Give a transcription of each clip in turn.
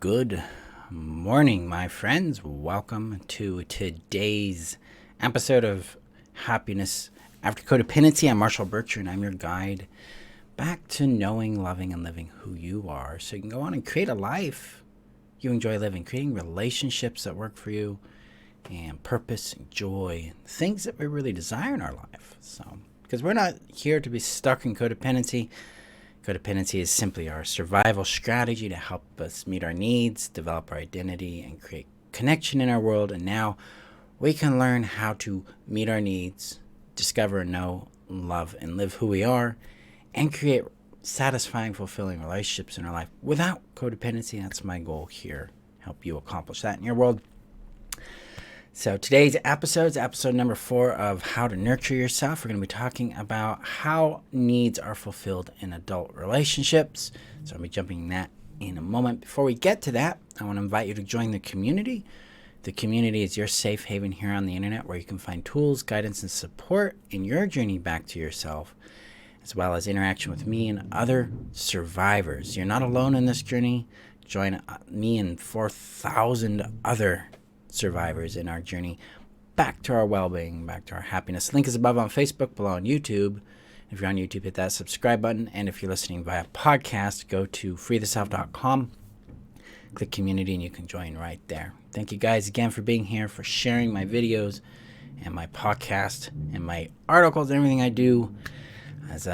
Good morning, my friends. Welcome to today's episode of Happiness After Codependency. I'm Marshall Bircher, and I'm your guide back to knowing, loving, and living who you are so you can go on and create a life you enjoy living, creating relationships that work for you, and purpose and joy, things that we really desire in our life. So, because we're not here to be stuck in codependency. Codependency is simply our survival strategy to help us meet our needs, develop our identity, and create connection in our world. And now we can learn how to meet our needs, discover, know, love, and live who we are, and create satisfying, fulfilling relationships in our life without codependency. That's my goal here. Help you accomplish that in your world. So today's episode is episode number 4 of How to Nurture Yourself. We're going to be talking about how needs are fulfilled in adult relationships. So I'll be jumping that in a moment. Before we get to that, I want to invite you to join the community. The community is your safe haven here on the internet where you can find tools, guidance, and support in your journey back to yourself, as well as interaction with me and other survivors. You're not alone in this journey. Join me and 4,000 other survivors in our journey back to our well-being, back to our happiness. Link is above on Facebook, below on YouTube. If you're on YouTube, hit that subscribe button. And if you're listening via podcast, go to freetheself.com, click community, and you can join right there. Thank you guys again for being here, for sharing my videos and my podcast and my articles and everything I do, as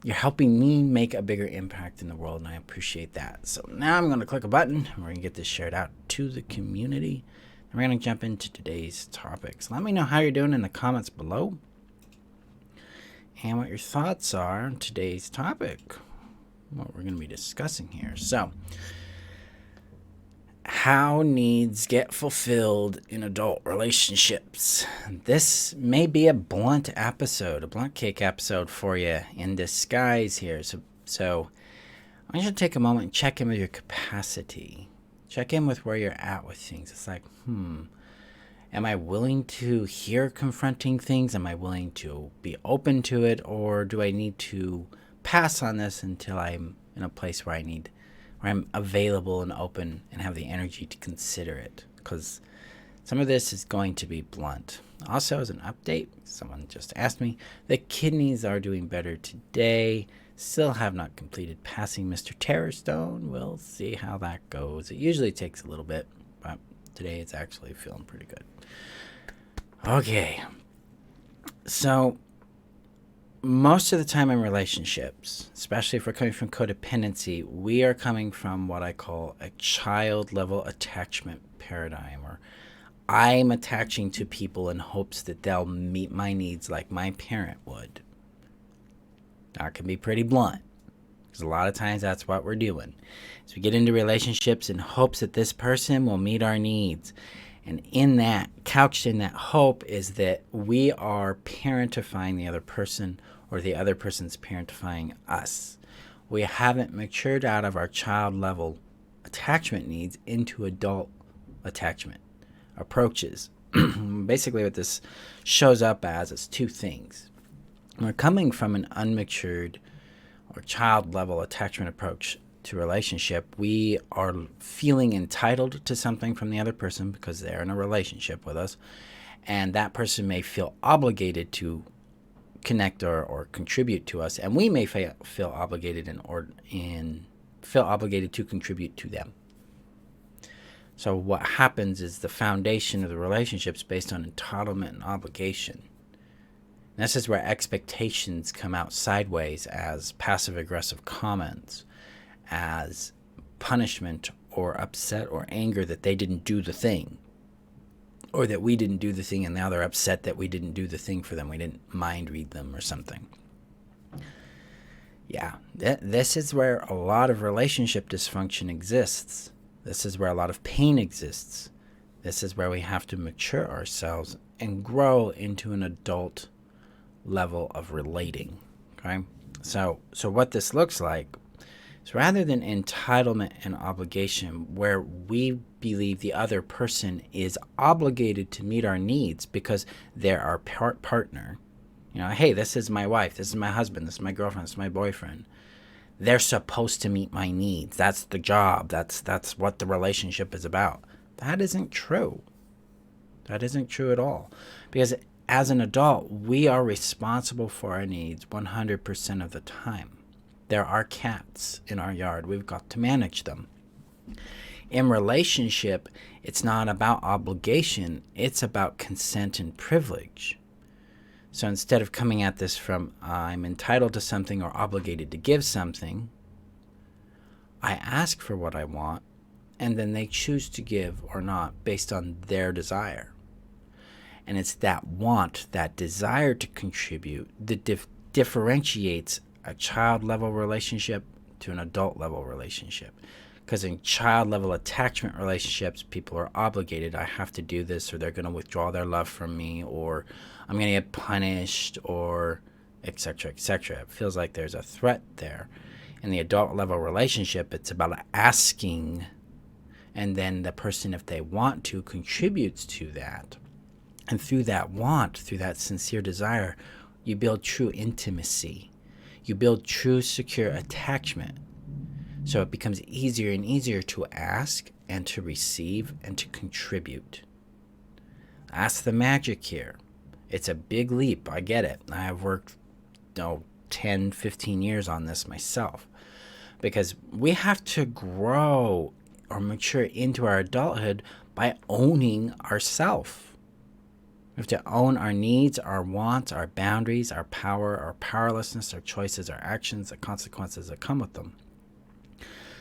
you're helping me make a bigger impact in the world, and I appreciate that. So now I'm going to click a button, and we're going to get this shared out to the community. And we're going to jump into today's topics. Let me know how you're doing in the comments below and what your thoughts are on today's topic, what we're going to be discussing here. So, how needs get fulfilled in adult relationships. This may be a blunt episode, a blunt cake episode for you in disguise here. So I want you to take a moment and check in with your capacity. Check in with where you're at with things. It's like, am I willing to hear confronting things? Am I willing to be open to it? Or do I need to pass on this until I'm in a place where I'm available and open and have the energy to consider it? Because some of this is going to be blunt. Also, as an update, someone just asked me, the kidneys are doing better today. Still have not completed passing Mr. Terrorstone. We'll see how that goes. It usually takes a little bit, but today it's actually feeling pretty good. Okay. So, most of the time in relationships, especially if we're coming from codependency, we are coming from what I call a child-level attachment paradigm, or I'm attaching to people in hopes that they'll meet my needs like my parent would. That can be pretty blunt, because a lot of times that's what we're doing. So we get into relationships in hopes that this person will meet our needs. And in that, couched in that hope, is that we are parentifying the other person, or the other person's parentifying us. We haven't matured out of our child-level attachment needs into adult attachment approaches. Basically, what this shows up as is two things. We're coming from an unmatured or child-level attachment approach to relationship. We are feeling entitled to something from the other person because they're in a relationship with us, and that person may feel obligated to connect or contribute to us, and we may feel obligated feel obligated to contribute to them. So what happens is the foundation of the relationship is based on entitlement and obligation. This is where expectations come out sideways as passive-aggressive comments, as punishment or upset or anger that they didn't do the thing, or that we didn't do the thing and now they're upset that we didn't do the thing for them. We didn't mind read them or something. Yeah, this is where a lot of relationship dysfunction exists. This is where a lot of pain exists. This is where we have to mature ourselves and grow into an adult level of relating. Okay, so what this looks like is, rather than entitlement and obligation, where we believe the other person is obligated to meet our needs because they're our partner. Hey, this is my wife, this is my husband, this is my girlfriend, this is my boyfriend. They're supposed to meet my needs. That's the job. That's what the relationship is about. That isn't true. That isn't true at all. Because as an adult, we are responsible for our needs 100% of the time. There are cats in our yard. We've got to manage them. In relationship, it's not about obligation. It's about consent and privilege. So instead of coming at this from I'm entitled to something or obligated to give something, I ask for what I want, and then they choose to give or not based on their desire. And it's that want, that desire to contribute, that differentiates a child-level relationship to an adult-level relationship. Because in child-level attachment relationships, people are obligated. I have to do this, or they're going to withdraw their love from me, or I'm going to get punished, or etc., etc. It feels like there's a threat there. In the adult-level relationship, it's about asking, and then the person, if they want to, contributes to that. And through that want, through that sincere desire, you build true intimacy. You build true secure attachment. So it becomes easier and easier to ask and to receive and to contribute. That's the magic here. It's a big leap. I get it. I have worked 10, 15 years on this myself. Because we have to grow or mature into our adulthood by owning ourselves. We have to own our needs, our wants, our boundaries, our power, our powerlessness, our choices, our actions, the consequences that come with them.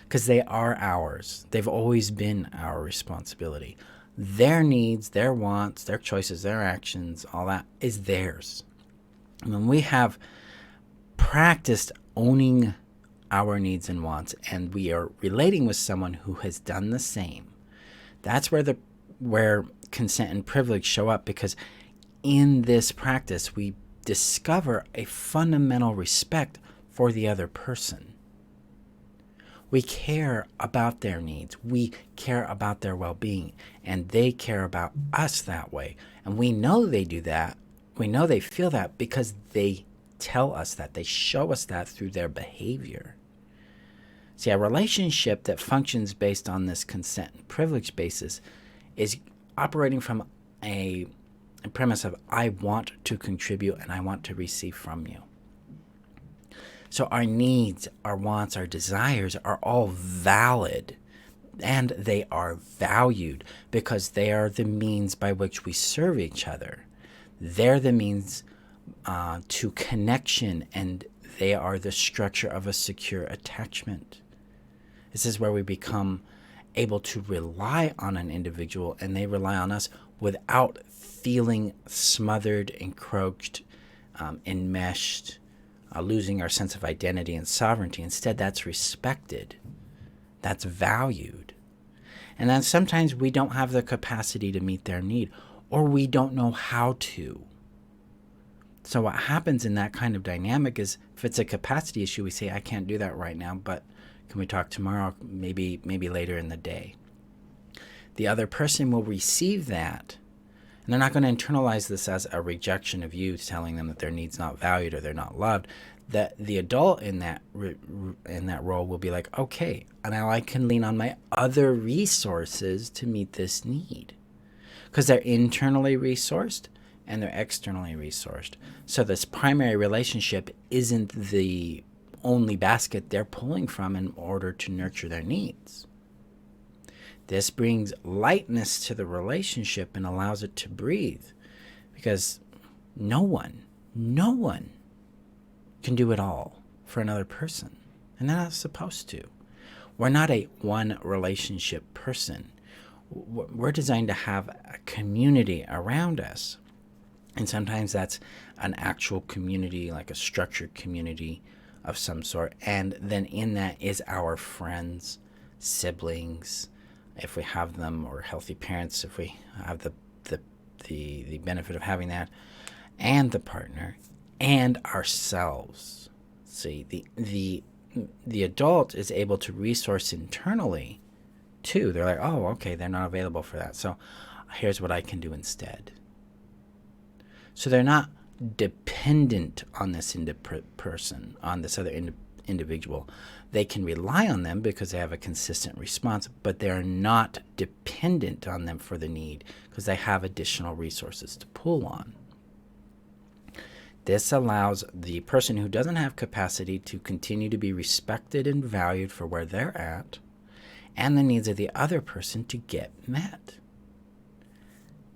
Because they are ours. They've always been our responsibility. Their needs, their wants, their choices, their actions, all that is theirs. And when we have practiced owning our needs and wants, and we are relating with someone who has done the same, that's where consent and privilege show up, because in this practice we discover a fundamental respect for the other person. We care about their needs. We care about their well-being, and they care about us that way. And we know they do that. We know they feel that because they tell us that. They show us that through their behavior. See, a relationship that functions based on this consent and privilege basis is operating from a premise of I want to contribute and I want to receive from you. So our needs, our wants, our desires are all valid, and they are valued because they are the means by which we serve each other. They're the means to connection, and they are the structure of a secure attachment. This is where we become able to rely on an individual, and they rely on us without feeling smothered, encroached, enmeshed, losing our sense of identity and sovereignty. Instead, that's respected. That's valued. And then sometimes we don't have the capacity to meet their need, or we don't know how to. So what happens in that kind of dynamic is, if it's a capacity issue, we say, I can't do that right now, but can we talk tomorrow, maybe later in the day? The other person will receive that, and they're not going to internalize this as a rejection of you, telling them that their need's not valued or they're not loved. That the adult in that role will be like, okay, now I can lean on my other resources to meet this need, because they're internally resourced and they're externally resourced. So this primary relationship isn't the only basket they're pulling from in order to nurture their needs. This brings lightness to the relationship and allows it to breathe, because no one can do it all for another person, and they're not supposed to. We're not a one relationship person. We're designed to have a community around us, and sometimes that's an actual community, like a structured community of some sort, and then in that is our friends, siblings, if we have them, or healthy parents if we have the benefit of having that, and the partner, and ourselves. See, the adult is able to resource internally too. They're like, oh, okay, they're not available for that, so here's what I can do instead. So they're not dependent on this person, on this other individual. They can rely on them because they have a consistent response, but they are not dependent on them for the need because they have additional resources to pull on. This allows the person who doesn't have capacity to continue to be respected and valued for where they're at, and the needs of the other person to get met.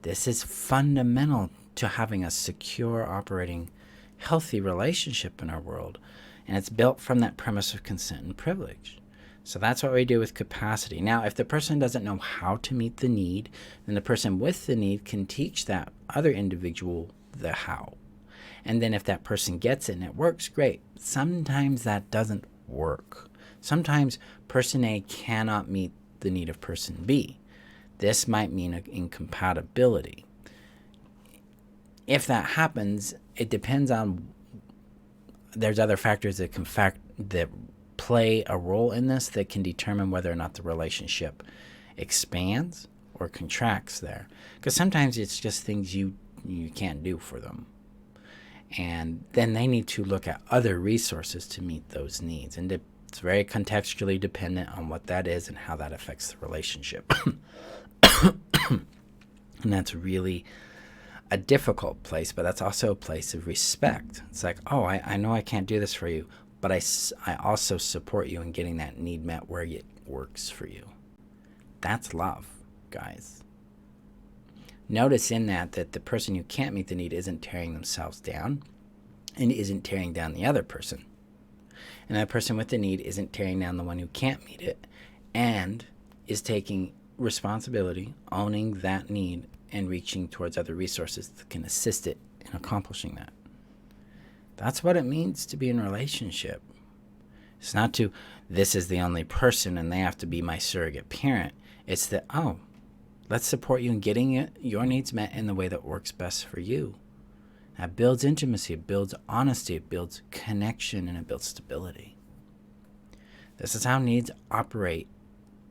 This is fundamental to having a secure, operating, healthy relationship in our world, and it's built from that premise of consent and privilege. So that's what we do with capacity. Now, if the person doesn't know how to meet the need, then the person with the need can teach that other individual the how. And then if that person gets it and it works, great. Sometimes that doesn't work. Sometimes person A cannot meet the need of person B. This might mean an incompatibility. If that happens, it depends on, there's other factors that play a role in this that can determine whether or not the relationship expands or contracts there. Because sometimes it's just things you can't do for them. And then they need to look at other resources to meet those needs. And it's very contextually dependent on what that is and how that affects the relationship. And that's really a difficult place, but that's also a place of respect. It's like, oh, I know I can't do this for you, but I also support you in getting that need met where it works for you. That's love, guys. Notice in that the person who can't meet the need isn't tearing themselves down and isn't tearing down the other person. And that person with the need isn't tearing down the one who can't meet it and is taking responsibility, owning that need, and reaching towards other resources that can assist it in accomplishing that. That's what it means to be in a relationship. It's not this is the only person and they have to be my surrogate parent. It's that, oh, let's support you in getting your needs met in the way that works best for you. That builds intimacy, it builds honesty, it builds connection, and it builds stability. This is how needs operate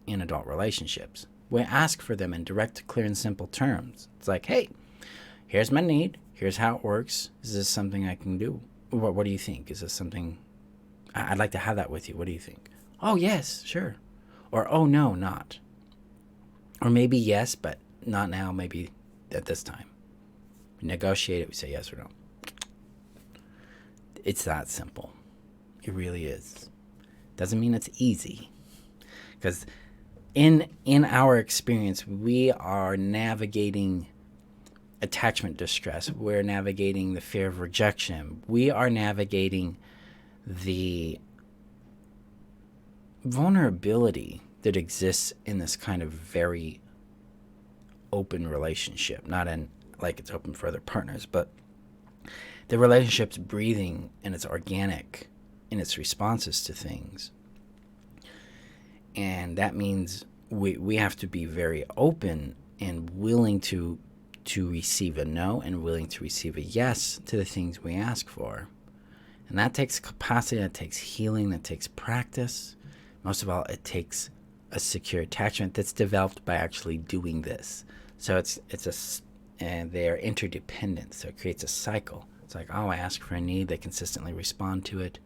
in adult relationships. We ask for them in direct, clear, and simple terms. It's like, hey, here's my need. Here's how it works. Is this something I can do? What do you think? Is this something? I'd like to have that with you. What do you think? Oh, yes, sure. Or, oh, no, not. Or maybe yes, but not now, maybe at this time. We negotiate it. We say yes or no. It's that simple. It really is. Doesn't mean it's easy. Because in our experience, we are navigating attachment distress. We're navigating the fear of rejection. We are navigating the vulnerability that exists in this kind of very open relationship. Not in like it's open for other partners, but the relationship's breathing and it's organic in its responses to things. And that means we have to be very open and willing to receive a no and willing to receive a yes to the things we ask for. And that takes capacity, that takes healing, that takes practice. Most of all, it takes a secure attachment that's developed by actually doing this. So they're interdependent, so it creates a cycle. It's like, oh, I ask for a need, they consistently respond to it.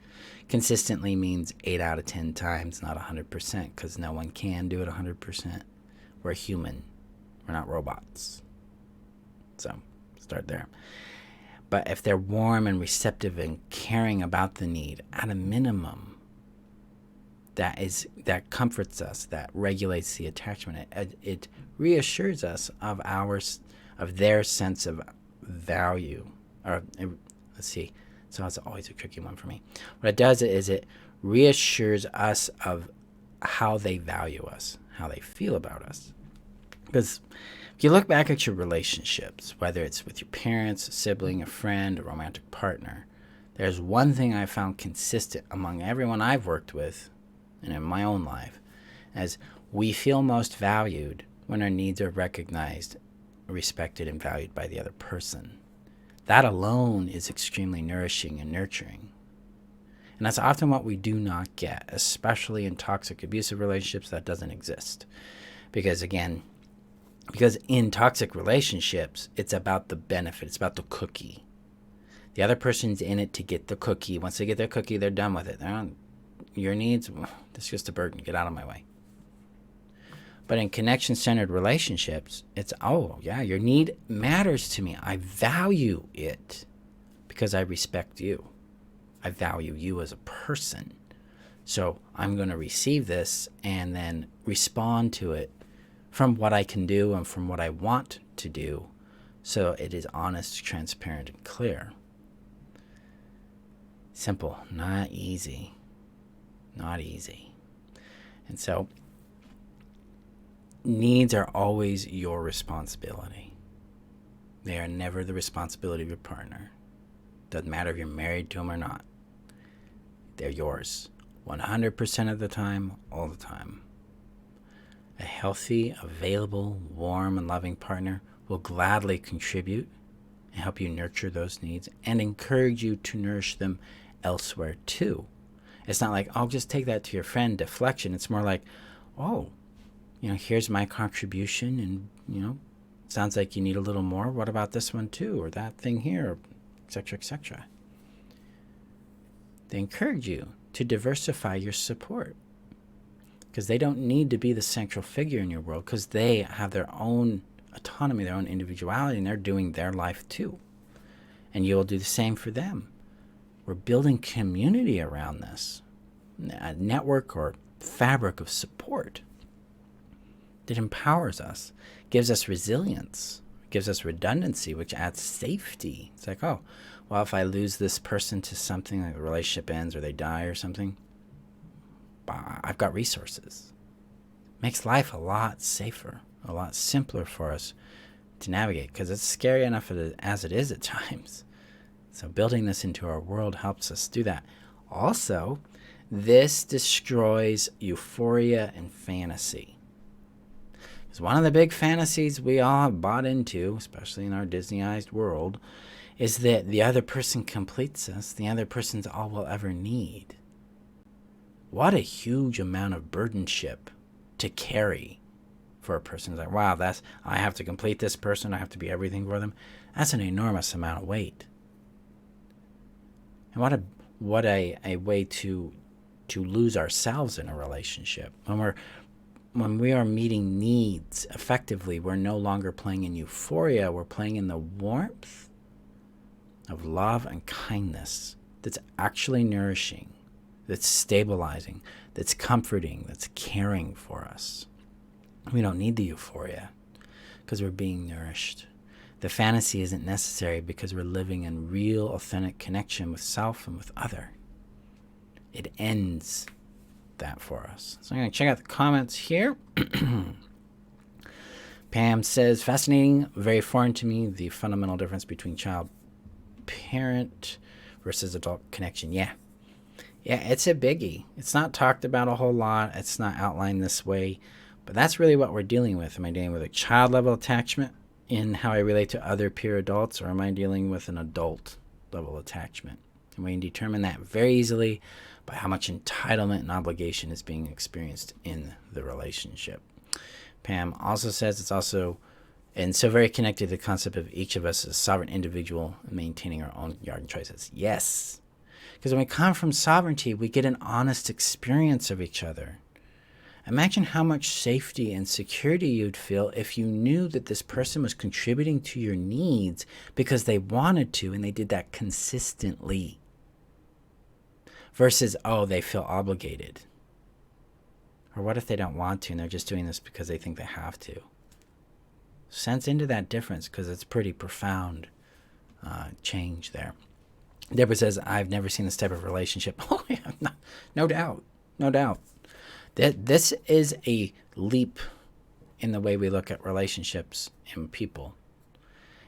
Consistently means 8 out of 10 times, not 100%, because no one can do it 100%. We're human. We're not robots. So, start there. But if they're warm and receptive and caring about the need, at a minimum, that comforts us, that regulates the attachment. It reassures us of their sense of value. Or let's see. So that's always a tricky one for me. What it does is it reassures us of how they value us, how they feel about us. Because if you look back at your relationships, whether it's with your parents, a sibling, a friend, a romantic partner, there's one thing I found consistent among everyone I've worked with and in my own life, as we feel most valued when our needs are recognized, respected, and valued by the other person. That alone is extremely nourishing and nurturing. And that's often what we do not get, especially in toxic, abusive relationships. That doesn't exist. Because in toxic relationships, it's about the benefit. It's about the cookie. The other person's in it to get the cookie. Once they get their cookie, they're done with it. your needs, that's just a burden. Get out of my way. But in connection-centered relationships, it's, oh, yeah, your need matters to me. I value it because I respect you. I value you as a person. So I'm going to receive this and then respond to it from what I can do and from what I want to do. So it is honest, transparent, and clear. Simple, not easy. Not easy. And so needs are always your responsibility. They are never the responsibility of your partner. Doesn't matter if you're married to them or not. They're yours. 100% of the time, all the time. A healthy, available, warm, and loving partner will gladly contribute and help you nurture those needs and encourage you to nourish them elsewhere too. It's not like, I'll just take that to your friend, deflection. It's more like, oh, here's my contribution, and, sounds like you need a little more. What about this one too? Or that thing here, etc., etc. They encourage you to diversify your support because they don't need to be the central figure in your world because they have their own autonomy, their own individuality, and they're doing their life too. And you'll do the same for them. We're building community around this, a network or fabric of support that empowers us, gives us resilience, gives us redundancy, which adds safety. It's like, oh, well, if I lose this person to something, like a relationship ends or they die or something, I've got resources. Makes life a lot safer, a lot simpler for us to navigate because it's scary enough as it is at times. So building this into our world helps us do that. Also, this destroys euphoria and fantasy. Because one of the big fantasies we all have bought into, especially in our Disneyized world, is that the other person completes us. The other person's all we'll ever need. What a huge amount of burdenship to carry for a person. It's like, wow, I have to complete this person. I have to be everything for them. That's an enormous amount of weight. And what a way to lose ourselves in a relationship. When we are meeting needs effectively, we're no longer playing in euphoria. We're playing in the warmth of love and kindness that's actually nourishing, that's stabilizing, that's comforting, that's caring for us. We don't need the euphoria because we're being nourished. The fantasy isn't necessary because we're living in real, authentic connection with self and with other. It ends that for us. So I'm going to check out the comments here. Pam says, fascinating, very foreign to me, the fundamental difference between child-parent versus adult connection. Yeah, it's a biggie. It's not talked about a whole lot. It's not outlined this way. But that's really what we're dealing with. Am I dealing with a child-level attachment in how I relate to other peer adults, or am I dealing with an adult-level attachment? And we can determine that very easily by how much entitlement and obligation is being experienced in the relationship. Pam also says it's also, and so very connected to the concept of each of us as a sovereign individual maintaining our own yard and choices. Yes, because when we come from sovereignty, we get an honest experience of each other. Imagine how much safety and security you'd feel if you knew that this person was contributing to your needs because they wanted to and they did that consistently. Versus, oh, they feel obligated. Or what if they don't want to and they're just doing this because they think they have to? Sense into that difference because it's pretty profound change there. Deborah says, I've never seen this type of relationship. Oh, yeah, no doubt. No doubt. This is a leap in the way we look at relationships and people.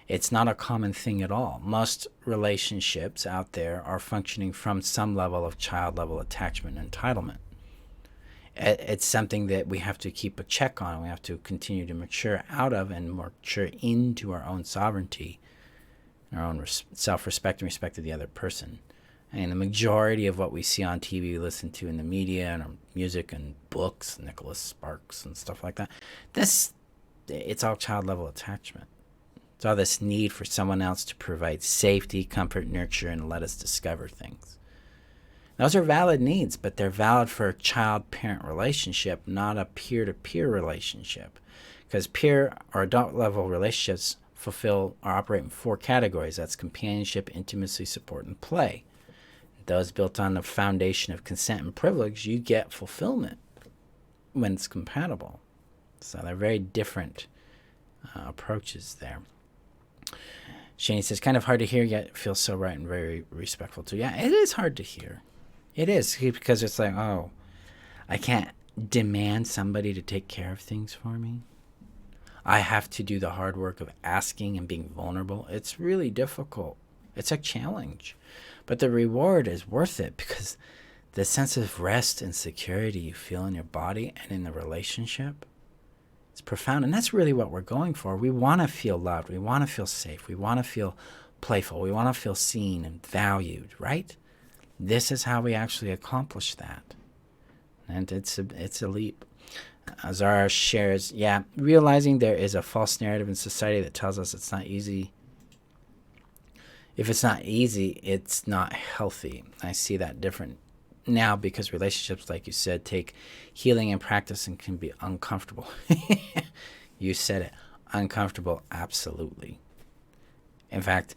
It's not a common thing at all. Most relationships out there are functioning from some level of child-level attachment and entitlement. It's something that we have to keep a check on. We have to continue to mature out of and mature into our own sovereignty, our own self-respect and respect of the other person. And the majority of what we see on TV, listen to in the media and our music and books, Nicholas Sparks and stuff like that, it's all child-level attachment. It's all this need for someone else to provide safety, comfort, nurture, and let us discover things. Those are valid needs, but they're valid for a child-parent relationship, not a peer-to-peer relationship. Because peer or adult-level relationships fulfill or operate in 4 categories. That's companionship, intimacy, support, and play. Those built on the foundation of consent and privilege, you get fulfillment when it's compatible. So they're very different approaches there. Shani says, kind of hard to hear, yet it feels so right and very respectful too. Yeah, it is hard to hear. It is, because it's like, oh, I can't demand somebody to take care of things for me. I have to do the hard work of asking and being vulnerable. It's really difficult. It's a challenge. But the reward is worth it, because the sense of rest and security you feel in your body and in the relationship, it's profound. And that's really what we're going for. We want to feel loved. We want to feel safe. We want to feel playful. We want to feel seen and valued, right? This is how we actually accomplish that. And it's a leap. Zara shares, yeah, realizing there is a false narrative in society that tells us it's not easy. If it's not easy, it's not healthy. I see that different now, because relationships, like you said, take healing and practice and can be uncomfortable. You said it. Uncomfortable, absolutely. In fact,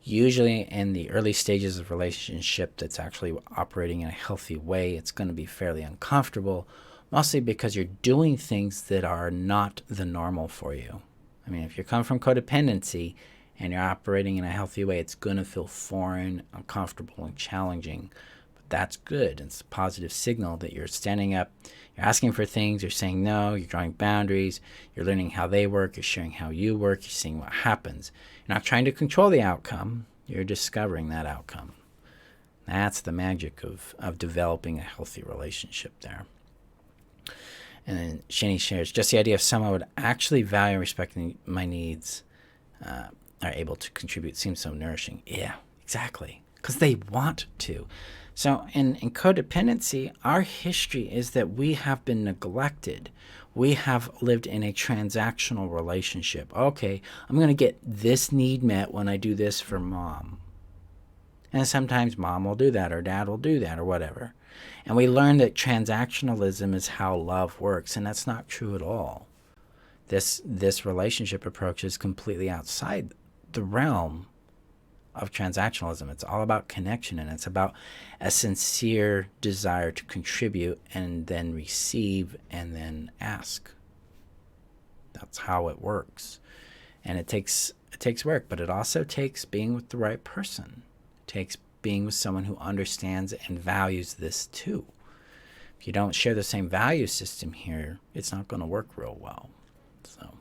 usually in the early stages of relationship that's actually operating in a healthy way, it's going to be fairly uncomfortable, mostly because you're doing things that are not the normal for you. I mean, if you come from codependency and you're operating in a healthy way, it's going to feel foreign, uncomfortable, and challenging. But that's good. It's a positive signal that you're standing up, you're asking for things, you're saying no, you're drawing boundaries, you're learning how they work, you're sharing how you work, you're seeing what happens. You're not trying to control the outcome, you're discovering that outcome. That's the magic of developing a healthy relationship there. And then Shani shares, just the idea of someone would actually value and respect my needs, are able to contribute, seems so nourishing. Yeah, exactly. Because they want to. So in codependency, our history is that we have been neglected. We have lived in a transactional relationship. Okay, I'm going to get this need met when I do this for mom. And sometimes mom will do that, or dad will do that, or whatever. And we learn that transactionalism is how love works, and that's not true at all. This relationship approach is completely outside the realm of transactionalism. It's all about connection, and it's about a sincere desire to contribute and then receive and then ask. That's how it works. And it takes work, but it also takes being with the right person. It takes being with someone who understands and values this too. If you don't share the same value system here, it's not going to work real well. So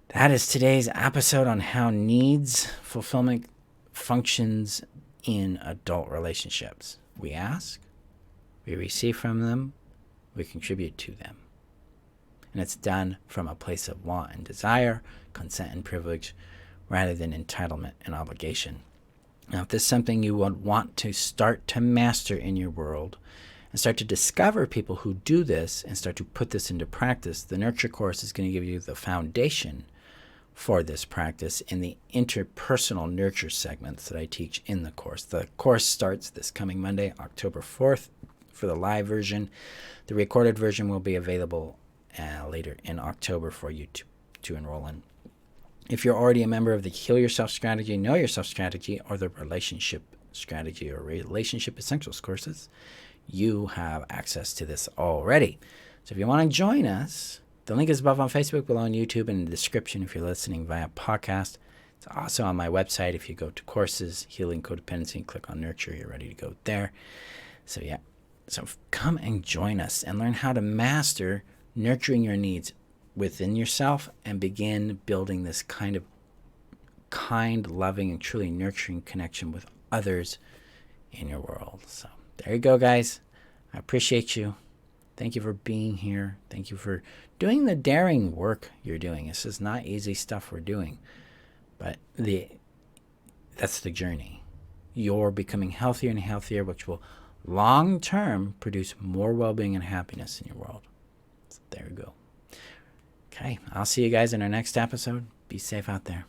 that is today's episode on how needs fulfillment functions in adult relationships. We ask, we receive from them, we contribute to them. And it's done from a place of want and desire, consent and privilege, rather than entitlement and obligation. Now, if this is something you would want to start to master in your world and start to discover people who do this and start to put this into practice, the Nurture course is going to give you the foundation for this practice in the interpersonal nurture segments that I teach in the course. The course starts this coming Monday, October 4th, for the live version. The recorded version will be available later in October for you to enroll in. If you're already a member of the Heal Yourself Strategy, Know Yourself Strategy, or the Relationship Strategy or Relationship Essentials courses, you have access to this already. So if you want to join us, the link is above on Facebook, below on YouTube, and in the description if you're listening via podcast. It's also on my website. If you go to Courses, Healing Codependency, and click on Nurture, you're ready to go there. So yeah, so come and join us and learn how to master nurturing your needs within yourself and begin building this kind, loving, and truly nurturing connection with others in your world. So there you go, guys. I appreciate you. Thank you for being here. Thank you for doing the daring work you're doing. This is not easy stuff we're doing, but that's the journey. You're becoming healthier and healthier, which will long-term produce more well-being and happiness in your world. So there you go. Okay, I'll see you guys in our next episode. Be safe out there.